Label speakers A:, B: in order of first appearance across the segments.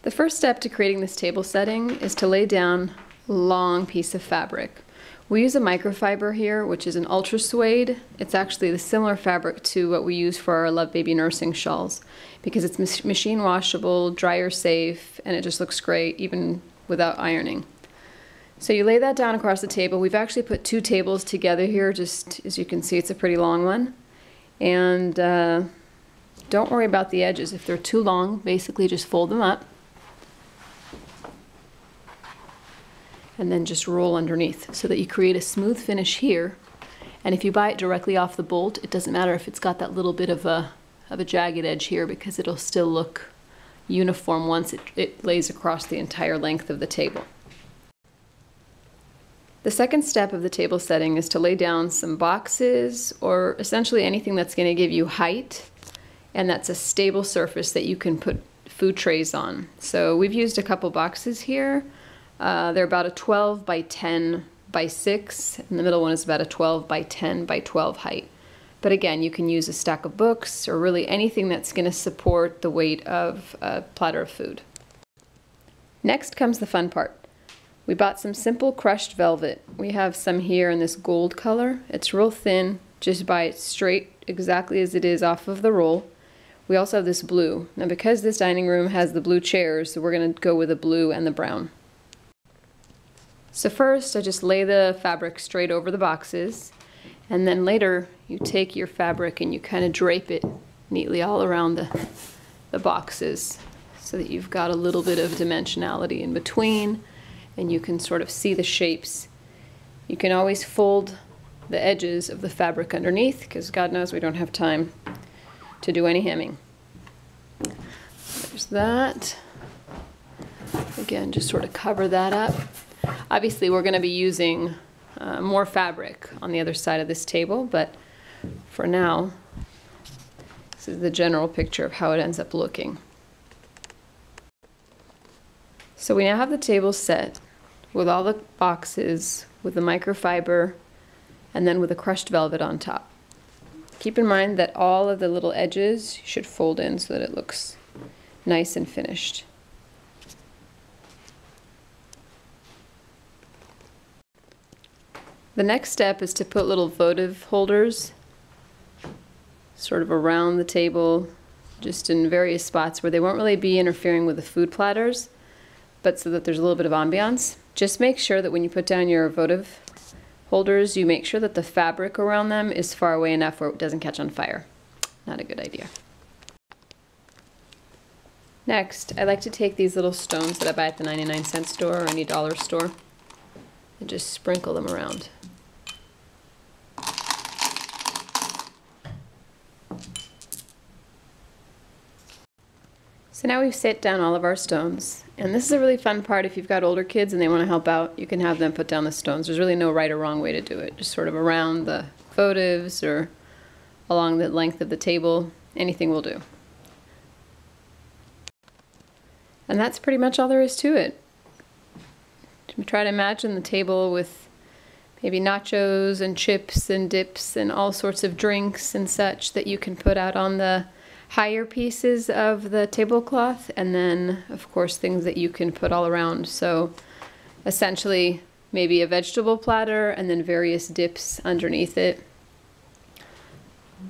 A: The first step to creating this table setting is to lay down a long piece of fabric. We use a microfiber here, which is an ultra suede. It's actually the similar fabric to what we use for our Love Baby nursing shawls because it's machine washable, dryer safe, and it just looks great even without ironing. So you lay that down across the table. We've actually put two tables together here, just as you can see, it's a pretty long one. And don't worry about the edges. If they're too long, basically just fold them up and then just roll underneath so that you create a smooth finish here. And if you buy it directly off the bolt, it doesn't matter if it's got that little bit of a jagged edge here because it'll still look uniform once it lays across the entire length of the table. The second step of the table setting is to lay down some boxes or essentially anything that's going to give you height, and that's a stable surface that you can put food trays on. So we've used a couple boxes here. They're about a 12 by 10 by 6, and the middle one is about a 12 by 10 by 12 height. But again, you can use a stack of books or really anything that's going to support the weight of a platter of food. Next comes the fun part. We bought some simple crushed velvet. We have some here in this gold color. It's real thin. Just buy it straight exactly as it is off of the roll. We also have this blue. Now because this dining room has the blue chairs, so we're going to go with the blue and the brown. So first I just lay the fabric straight over the boxes, and then later you take your fabric and you kind of drape it neatly all around the boxes so that you've got a little bit of dimensionality in between and you can sort of see the shapes. You can always fold the edges of the fabric underneath because God knows we don't have time to do any hemming. There's that. Again, just sort of cover that up. Obviously we're going to be using more fabric on the other side of this table, but for now this is the general picture of how it ends up looking. So we now have the table set with all the boxes, with the microfiber, and then with the crushed velvet on top. Keep in mind that all of the little edges should fold in so that it looks nice and finished. The next step is to put little votive holders sort of around the table, just in various spots where they won't really be interfering with the food platters, but so that there's a little bit of ambiance. Just make sure that when you put down your votive holders, you make sure that the fabric around them is far away enough where it doesn't catch on fire. Not a good idea. Next, I like to take these little stones that I buy at the 99-cent store or any dollar store and just sprinkle them around. So now we've set down all of our stones, and this is a really fun part. If you've got older kids and they want to help out, you can have them put down the stones. There's really no right or wrong way to do it, just sort of around the votives or along the length of the table. Anything will do. And that's pretty much all there is to it. Try to imagine the table with maybe nachos and chips and dips and all sorts of drinks and such that you can put out on the higher pieces of the tablecloth, and then of course things that you can put all around. So essentially maybe a vegetable platter and then various dips underneath it.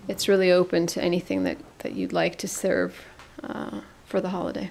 A: It's really open to anything that you'd like to serve for the holiday.